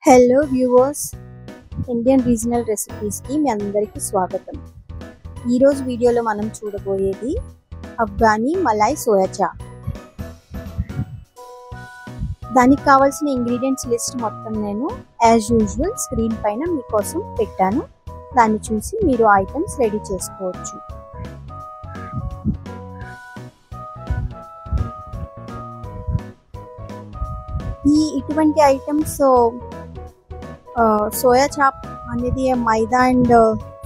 Hello viewers, Indian regional రెసిపీస్కి మీ అందరికీ స్వాగతం. ఈరోజు వీడియోలో మనం చూడబోయేది అఫ్ఘానీ మలాయ్ సోయా చాప్. దానికి కావాల్సిన ఇంగ్రీడియంట్స్ లిస్ట్ మొత్తం నేను యాజ్ యూజువల్ స్క్రీన్ పైన మీకోసం పెట్టాను. దాన్ని చూసి మీరు ఐటమ్స్ రెడీ చేసుకోవచ్చు. ఇటువంటి ఐటమ్స్ సోయా చాప్ అనేది మైదా అండ్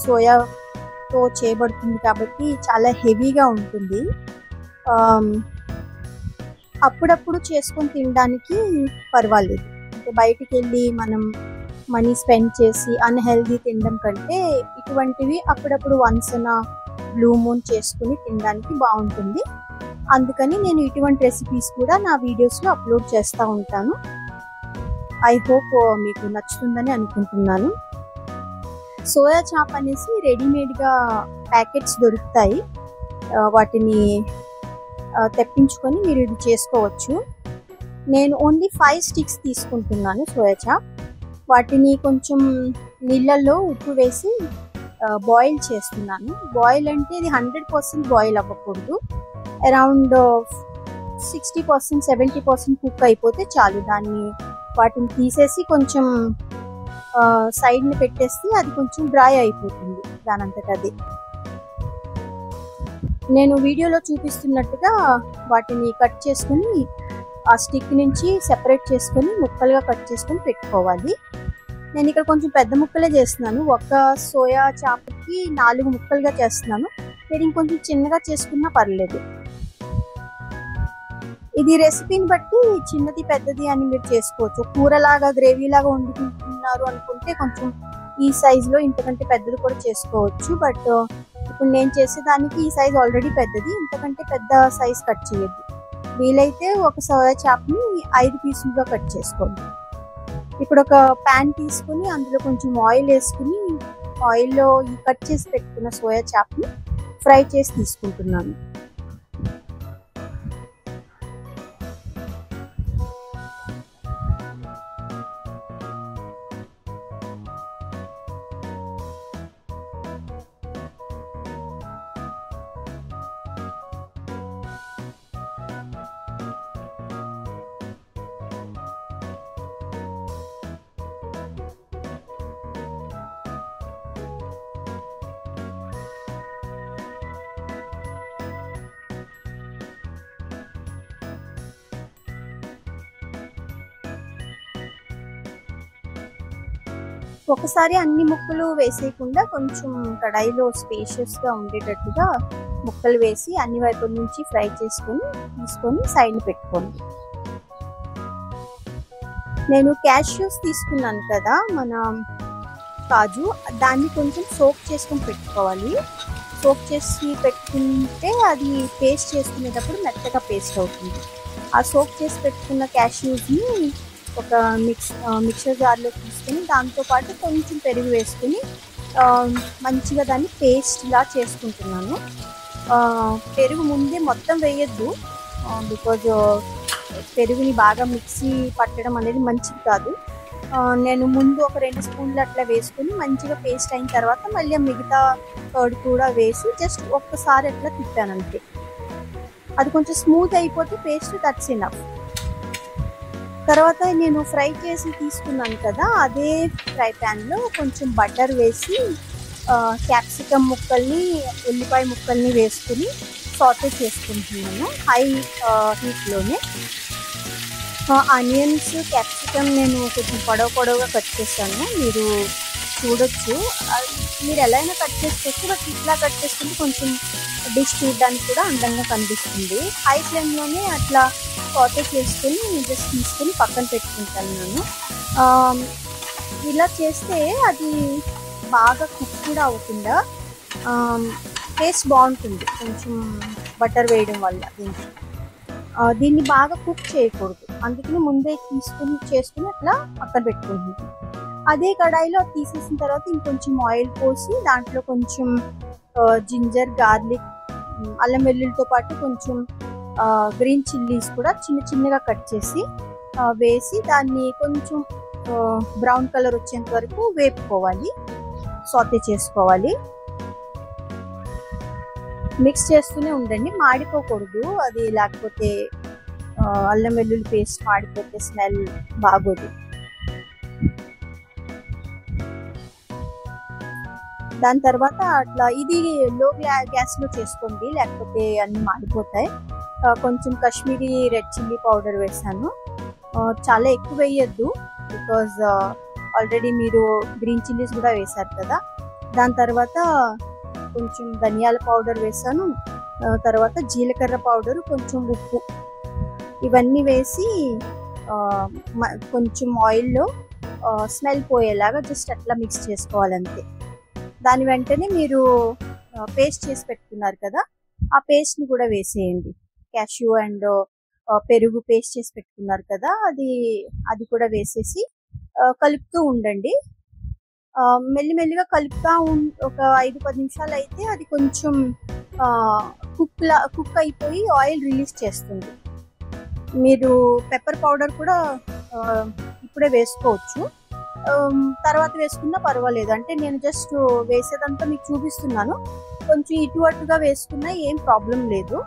సోయాతో చేయబడుతుంది కాబట్టి చాలా హెవీగా ఉంటుంది. అప్పుడప్పుడు చేసుకొని తినడానికి పర్వాలేదు. అంటే బయటికి వెళ్ళి మనం మనీ స్పెండ్ చేసి అన్హెల్దీ తినడం కంటే ఇటువంటివి అప్పుడప్పుడు వన్స్ ఇన్ బ్లూ మూన్ చేసుకుని తినడానికి బాగుంటుంది. అందుకని నేను ఇటువంటి రెసిపీస్ కూడా నా వీడియోస్లో అప్లోడ్ చేస్తూ ఉంటాను. ఐ హోప్ మీకు నచ్చుతుందని అనుకుంటున్నాను. సోయా చాప్ అనేసి రెడీమేడ్గా ప్యాకెట్స్ దొరుకుతాయి. వాటిని తెప్పించుకొని మీరు ఇది చేసుకోవచ్చు. నేను ఓన్లీ 5 స్టిక్స్ తీసుకుంటున్నాను సోయా చాప్. వాటిని కొంచెం నీళ్ళల్లో ఉప్పు వేసి బాయిల్ చేస్తున్నాను. బాయిల్ అంటే ఇది 100% బాయిల్ అవ్వకూడదు. అరౌండ్ 60% 70% కుక్ అయిపోతే చాలు. వాటిని తీసేసి కొంచెం సైడ్ని పెట్టేసి అది కొంచెం డ్రై అయిపోతుంది దానంతట అది. నేను వీడియోలో చూపిస్తున్నట్టుగా వాటిని కట్ చేసుకుని ఆ స్టిక్ నుంచి సెపరేట్ చేసుకొని ముక్కలుగా కట్ చేసుకొని పెట్టుకోవాలి. నేను ఇక్కడ కొంచెం పెద్ద ముక్కలే చేస్తున్నాను. ఒక సోయా చాప్కి 4 ముక్కలుగా చేస్తున్నాను. మీరు ఇంకొంచెం చిన్నగా చేసుకున్నా పర్లేదు. ఇది రెసిపీని బట్టి చిన్నది పెద్దది అని మీరు చేసుకోవచ్చు. కూరలాగా గ్రేవీలాగా వండుకుంటున్నారు అనుకుంటే కొంచెం ఈ సైజులో ఇంతకంటే పెద్దది కూడా చేసుకోవచ్చు. బట్ ఇప్పుడు నేను చేసేదానికి ఈ సైజ్ ఆల్రెడీ పెద్దది, ఇంతకంటే పెద్ద సైజ్ కట్ చేయొద్దు. వీలైతే ఒక సోయా చాప్ని 5 పీసులుగా కట్ చేసుకోండి. ఇప్పుడు ఒక ప్యాన్ తీసుకుని అందులో కొంచెం ఆయిల్ వేసుకుని ఆయిల్లో ఈ కట్ చేసి పెట్టుకున్న సోయా చాప్ని ఫ్రై చేసి తీసుకుంటున్నాను. ఒకసారి అన్ని ముక్కలు వేసేయకుండా కొంచెం కడాయిలో స్పేషియస్గా ఉండేటట్టుగా ముక్కలు వేసి అన్ని వైపుల నుంచి ఫ్రై తీసుకొని సైడ్ పెట్టుకోండి. నేను క్యాష్యూస్ తీసుకున్నాను కదా, మన కాజు, దాన్ని కొంచెం సోక్ చేసుకొని పెట్టుకోవాలి. సోక్ చేసి పెట్టుకుంటే అది పేస్ట్ చేసుకునేటప్పుడు మెత్తగా పేస్ట్ అవుతుంది. ఆ సోక్ చేసి పెట్టుకున్న క్యాష్యూస్ని ఒక మిక్సర్ జార్లో తీసుకొని దాంతోపాటు కొంచెం పెరుగు వేసుకుని మంచిగా దాన్ని పేస్ట్లా చేసుకుంటున్నాను. పెరుగు ముందే మొత్తం వేయొద్దు, బికాజ్ పెరుగుని బాగా మిక్సీ పట్టడం అనేది మంచిది కాదు. నేను ముందు ఒక 2 స్పూన్లు అట్లా వేసుకుని మంచిగా పేస్ట్ అయిన తర్వాత మళ్ళీ మిగతా కర్డ్ కూడా వేసి జస్ట్ ఒక్కసారి అట్లా తిప్పాను అంతే. అది కొంచెం స్మూత్ అయిపోతే పేస్ట్ దట్స్ ఇనఫ్. తర్వాత నేను ఫ్రై చేసి తీసుకున్నాను కదా, అదే ఫ్రై ప్యాన్లో కొంచెం బటర్ వేసి క్యాప్సికమ్ ముక్కల్ని ఉల్లిపాయ ముక్కల్ని వేసుకుని సాటే చేసుకుంటున్నాను హై హీట్లోనే. ఆనియన్స్ క్యాప్సికమ్ నేను కొంచెం పొడవుగా కట్ చేస్తాను. మీరు చూడొచ్చు, మీరు ఎలా అయినా కట్ చేసుకోవచ్చు. బట్ ఇట్లా కట్ చేసుకుంటే కొంచెం డిష్ చూడడానికి కూడా అందంగా కనిపిస్తుంది. హై ఫ్లేమ్లోనే అట్లా సాటే చేసుకొని జస్ట్ తీసుకొని పక్కన పెట్టుకుంటాను నేను. ఇలా చేస్తే అది బాగా కుక్ కూడా అవ్వకుండా టేస్ట్ బాగుంటుంది కొంచెం బటర్ వేయడం వల్ల. దీన్ని బాగా కుక్ చేయకూడదు, అందుకని ముందే చేసుకుని అట్లా పక్కన పెట్టుకుంటుంది. అదే కడాయిలో తీసేసిన తర్వాత ఇంకొంచెం ఆయిల్ పోసి దాంట్లో కొంచెం జింజర్, గార్లిక్, అల్లం వెల్లుల్లితో పాటు కొంచెం గ్రీన్ చిల్లీస్ కూడా చిన్నగా కట్ చేసి వేసి దాన్ని కొంచెం బ్రౌన్ కలర్ వచ్చేంత వరకు వేపుకోవాలి, సాటే చేసుకోవాలి. మిక్స్ చేస్తూనే ఉండండి, మాడిపోకూడదు అది, లేకపోతే అల్లం వెల్లుల్లి పేస్ట్ మాడిపోతే స్మెల్ బాగోదు. దాని తర్వాత అట్లా ఇది లో గ్యాస్లో చేసుకోండి, లేకపోతే అన్ని మాడిపోతాయి. కొంచెం కాశ్మీరీ రెడ్ చిల్లీ పౌడర్ వేసాను, చాలా ఎక్కువ వేయద్దు బికాజ్ ఆల్రెడీ మీరు గ్రీన్ చిల్లీస్ కూడా వేశారు కదా. దాని తర్వాత కొంచెం ధనియాల పౌడర్ వేసాను, తర్వాత జీలకర్ర పౌడర్, కొంచెం ఉప్పు, ఇవన్నీ వేసి కొంచెం ఆయిల్లో స్మెల్ పోయేలాగా జస్ట్ అట్లా మిక్స్ చేసుకోవాలంతే. దాని వెంటనే మీరు పేస్ట్ చేసి పెట్టుకున్నారు కదా, ఆ పేస్ట్ని కూడా వేసేయండి. క్యాష్యూ అండ్ పెరుగు పేస్ట్ చేసి పెట్టుకున్నారు కదా, అది కూడా వేసేసి కలుపుతూ ఉండండి. మెల్లిమెల్లిగా కలుపుతా ఒక 5-10 నిమిషాలు అయితే అది కొంచెం కుక్ అయిపోయి ఆయిల్ రిలీజ్ చేస్తుంది. మీరు పెప్పర్ పౌడర్ కూడా ఇప్పుడే వేసుకోవచ్చు, తర్వాత వేసుకున్నా పర్వాలేదు. అంటే నేను జస్ట్ వేసేదంతా మీకు చూపిస్తున్నాను, కొంచెం ఇటు అటుగా వేసుకున్నా ఏం ప్రాబ్లం లేదు.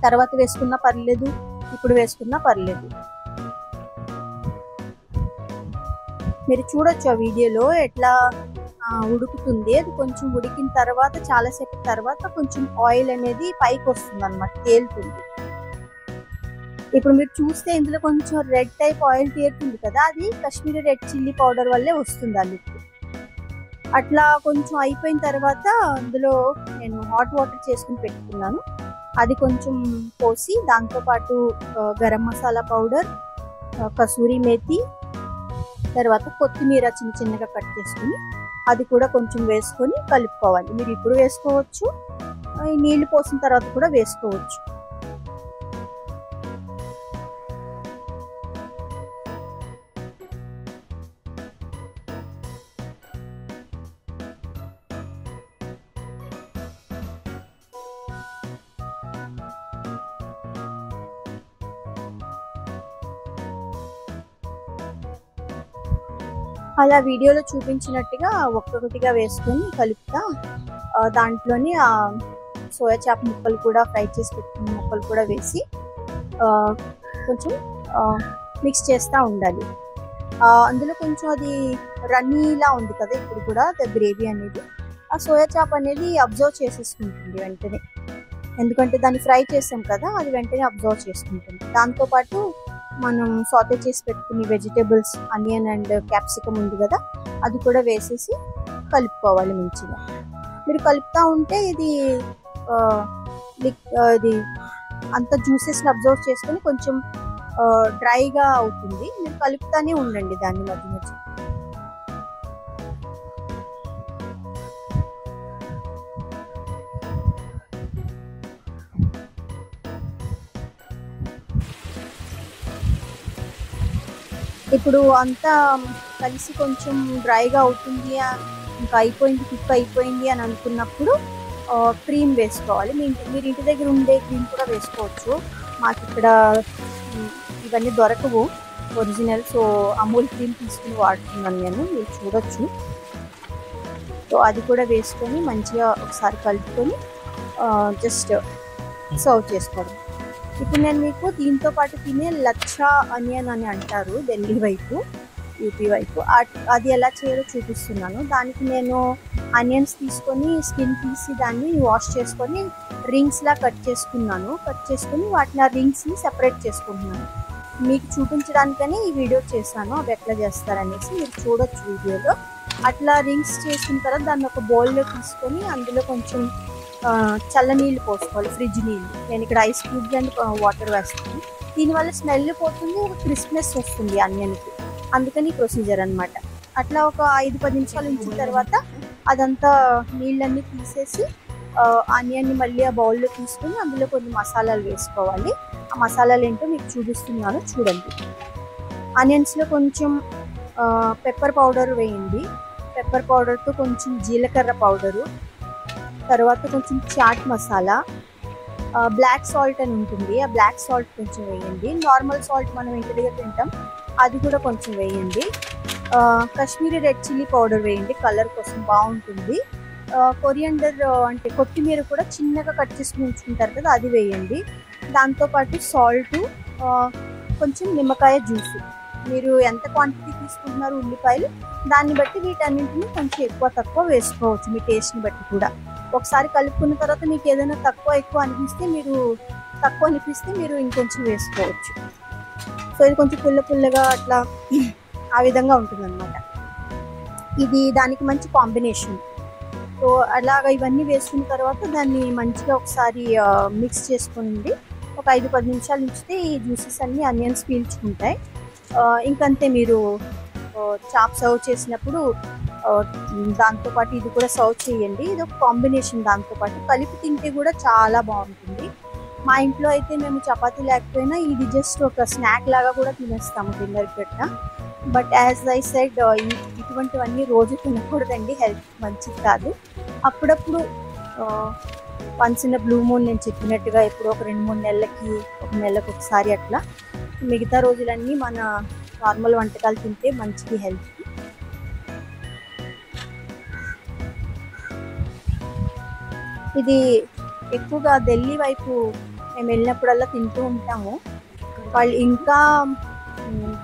తర్వాత వేసుకున్నా పర్లేదు, ఇప్పుడు వేసుకున్నా పర్లేదు. మీరు చూడొచ్చు ఆ వీడియోలో ఎట్లా ఉడుకుతుంది. అది కొంచెం ఉడికిన తర్వాత చాలాసేపు తర్వాత కొంచెం ఆయిల్ అనేది పైకి వస్తుంది అన్నమాట, తేలుతుంది. ఇప్పుడు మీరు చూస్తే ఇందులో కొంచెం రెడ్ టైప్ ఆయిల్ తేలుతుంది కదా, అది కాశ్మీరీ రెడ్ చిల్లీ పౌడర్ వల్లే వస్తుంది ఆ లుక్. అట్లా కొంచెం అయిపోయిన తర్వాత అందులో నేను హాట్ వాటర్ చేసుకుని పెట్టుకున్నాను, అది కొంచెం పోసి దాంతోపాటు గరం మసాలా పౌడర్, కసూరి మేతి, తర్వాత కొత్తిమీర చిన్న చిన్నగా కట్ చేసుకుని అది కూడా కొంచెం వేసుకొని కలుపుకోవాలి. మీరు ఇప్పుడు వేసుకోవచ్చు, నీళ్లు పోసిన తర్వాత కూడా వేసుకోవచ్చు. అలా వీడియోలో చూపించినట్టుగా ఒక్కొక్కటిగా వేసుకొని కలుపుతా దాంట్లోని ఆ సోయా చాప్ ముక్కలు కూడా ఫ్రై చేసి పెట్టుకున్న ముక్కలు కూడా వేసి కొంచెం మిక్స్ చేస్తూ ఉండాలి. అందులో కొంచెం అది రన్నీలా ఉంది కదా ఇప్పుడు కూడా గ్రేవీ అనేది, ఆ సోయా చాప్ అనేది అబ్జర్వ్ చేసేసుకుంటుంది వెంటనే, ఎందుకంటే దాన్ని ఫ్రై చేసాం కదా, అది వెంటనే అబ్జర్వ్ చేసుకుంటుంది. దాంతోపాటు మనం సాటే చేసి పెట్టుకుని వెజిటేబుల్స్, ఆనియన్ అండ్ క్యాప్సికమ్ ఉంది కదా, అది కూడా వేసేసి కలుపుకోవాలి మంచిగా. మీరు కలుపుతూ ఉంటే ఇది అంత జ్యూసెస్ని అబ్జర్వ్ చేసుకొని కొంచెం డ్రైగా అవుతుంది. మీరు కలుపుతానే ఉండండి దాన్ని మధ్య మధ్య. ఇప్పుడు అంతా కలిసి కొంచెం డ్రైగా అవుతుంది, ఇంకా అయిపోయింది, కుక్ అయిపోయింది అని అనుకున్నప్పుడు క్రీమ్ వేసుకోవాలి. మీరు ఇంటి దగ్గర ఉండే క్రీమ్ కూడా వేసుకోవచ్చు. మాకు ఇక్కడ ఇవన్నీ దొరకవు ఒరిజినల్, సో అమూల్ క్రీమ్ తీసుకుని వాడుతున్నాను నేను, మీరు చూడొచ్చు. సో అది కూడా వేసుకొని మంచిగా ఒకసారి కలుపుకొని జస్ట్ సర్వ్ చేసుకోవడం. ఇప్పుడు నేను మీకు దీంతో పాటు తినే లచ్చా ఆనియన్ అని అంటారు ఢిల్లీ వైపు, యూపీ వైపు, అది ఎలా చేయాలో చూపిస్తున్నాను. దానికి నేను ఆనియన్స్ తీసుకొని స్కిన్ తీసి దాన్ని వాష్ చేసుకొని రింగ్స్లా కట్ చేసుకున్నాను. కట్ చేసుకుని వాటిని ఆ రింగ్స్ని సెపరేట్ చేసుకుంటున్నాను. మీకు చూపించడానికని ఈ వీడియో చేశాను, అవి ఎట్లా చేస్తారనేసి మీరు చూడొచ్చు వీడియోలో. అట్లా రింగ్స్ చేసిన తర్వాత దాన్ని ఒక బౌల్లో తీసుకొని అందులో కొంచెం చల్ల నీళ్ళు పోసుకోవాలి, ఫ్రిడ్జ్ నీళ్ళు. నేను ఇక్కడ ఐస్ క్యూబ్స్ అండ్ వాటర్ వేస్తాను. దీనివల్ల స్మెల్ పోతుంది, ఒక క్రిస్ప్నెస్ వస్తుంది ఆనియన్కి, అందుకని ప్రొసీజర్ అనమాట. అట్లా ఒక 5-10 నిమిషాలు ఉంచిన తర్వాత అదంతా నీళ్ళన్నీ తీసేసి ఆనియన్ని మళ్ళీ ఆ బౌల్లో తీసుకుని అందులో కొన్ని మసాలాలు వేసుకోవాలి. ఆ మసాలాలు ఏంటో మీకు చూపిస్తున్నాను చూడండి. ఆనియన్స్లో కొంచెం పెప్పర్ పౌడర్ వేయండి, పెప్పర్ పౌడర్తో కొంచెం జీలకర్ర పౌడరు, తర్వాత కొంచెం చాట్ మసాలా, బ్లాక్ సాల్ట్ అని ఉంటుంది, ఆ బ్లాక్ సాల్ట్ కొంచెం వేయండి. నార్మల్ సాల్ట్ మనం ఇంటి దగ్గర తింటాం, అది కూడా కొంచెం వేయండి. కాశ్మీరీ రెడ్ చిల్లీ పౌడర్ వేయండి, కలర్ కోసం బాగుంటుంది. కొరియండర్ అంటే కొత్తిమీర కూడా చిన్నగా కట్ చేసుకుని ఉంచుకుంటారు కదా, అది వేయండి. దాంతోపాటు సాల్ట్, కొంచెం నిమ్మకాయ జ్యూసు. మీరు ఎంత క్వాంటిటీ తీసుకుంటున్నారు ఉల్లిపాయలు దాన్ని బట్టి వీటన్నింటిని కొంచెం ఎక్కువ తక్కువ వేసుకోవచ్చు, మీ టేస్ట్ని బట్టి కూడా. ఒకసారి కలుపుకున్న తర్వాత మీకు ఏదైనా తక్కువ అనిపిస్తే మీరు ఇంకొంచెం వేసుకోవచ్చు. సో ఇది కొంచెం పుల్లగా అట్లా ఆ విధంగా ఉంటుందన్నమాట. ఇది దానికి మంచి కాంబినేషన్. సో అలాగ ఇవన్నీ వేసుకున్న తర్వాత దాన్ని మంచిగా ఒకసారి మిక్స్ చేసుకోండి. ఒక 5-10 నిమిషాలు ఉంచితే ఈ జ్యూసెస్ అన్నీ ఆనియన్స్ పీల్చుకుంటాయి. ఇంకంతే, మీరు చాప్ సర్వ్ చేసినప్పుడు దాంతోపాటు ఇది కూడా సర్వ్ చేయండి. ఇది ఒక కాంబినేషన్, దాంతోపాటు కలిపి తింటే కూడా చాలా బాగుంటుంది. మా ఇంట్లో అయితే మేము చపాతీ లేకపోయినా ఇది జస్ట్ ఒక స్నాక్ లాగా కూడా తినేస్తాము డిన్నర్ పెట్ట. బట్ యాజ్ ఐ సెడ్, ఇటువంటివన్నీ రోజు తినకూడదండి, హెల్త్ మంచిది కాదు. అప్పుడప్పుడు వన్స్ ఇన్ బ్లూ మూన్ నేను చెప్పినట్టుగా ఎప్పుడో ఒక 2-3 నెలలకి, ఒక నెలకు ఒకసారి అట్లా, మిగతా రోజులన్నీ మన నార్మల్ వంటకాలు తింటే మంచిది హెల్త్కి. ఇది ఎక్కువగా ఢిల్లీ వైపు మేము వెళ్ళినప్పుడల్లా తింటూ ఉంటాము. వాళ్ళు ఇంకా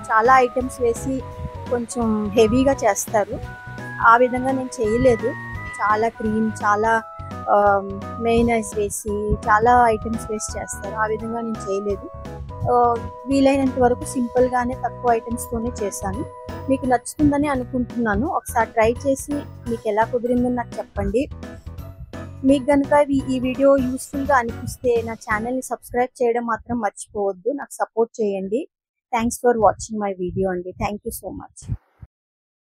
చాలా ఐటమ్స్ వేసి కొంచెం హెవీగా చేస్తారు. ఆ విధంగా నేను చేయలేదు. చాలా క్రీమ్, చాలా మెయినైజ్ వేసి చాలా ఐటమ్స్ వేసి చేస్తారు. ఆ విధంగా నేను చేయలేదు. వీలైనంత వరకు సింపుల్గానే తక్కువ ఐటమ్స్తోనే చేశాను. మీకు నచ్చుతుందని అనుకుంటున్నాను. ఒకసారి ట్రై చేసి మీకు ఎలా కుదిరిందో నాకు చెప్పండి. మీకు కనుక ఈ వీడియో యూస్ఫుల్గా అనిపిస్తే నా ఛానల్ని సబ్స్క్రైబ్ చేయడం మాత్రం మర్చిపోవద్దు. నాకు సపోర్ట్ చేయండి. Thanks for watching my video అండి. Thank you so much.